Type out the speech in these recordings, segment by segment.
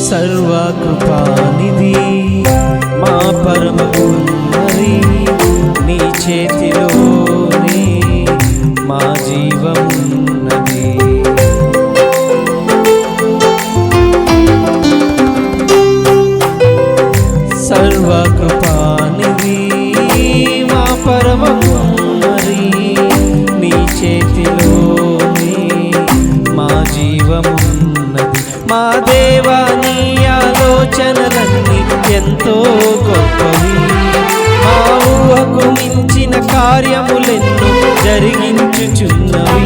సర్వకృపానిధి మా పరమ కుమ్మరి, నీ చేతిలోనే మా జీవం ఉన్నది. సర్వకృపానిధి మా పరమ కుమ్మరి, నీ చేతిలోనే మా జీవమున్నది. మా దేవా నీ ఆలోచనలన్నీ ఎంతో గొప్పవి, మా ఊహకు మించిన కార్యములెన్నో జరిగించుచున్నవి.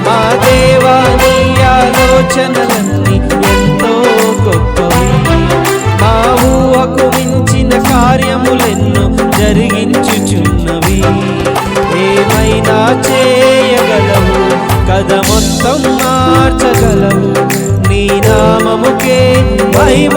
మా దేవా నీ ఆలోచనలన్నీ ఎంతో గొప్పవి, మా ఊహకు మించిన కార్యములెన్నో జరిగించుచున్నవి. ఏమైనా చేయగలవు కథ మొత్తం మార్చగలవు, నీ నామముకే మహిమ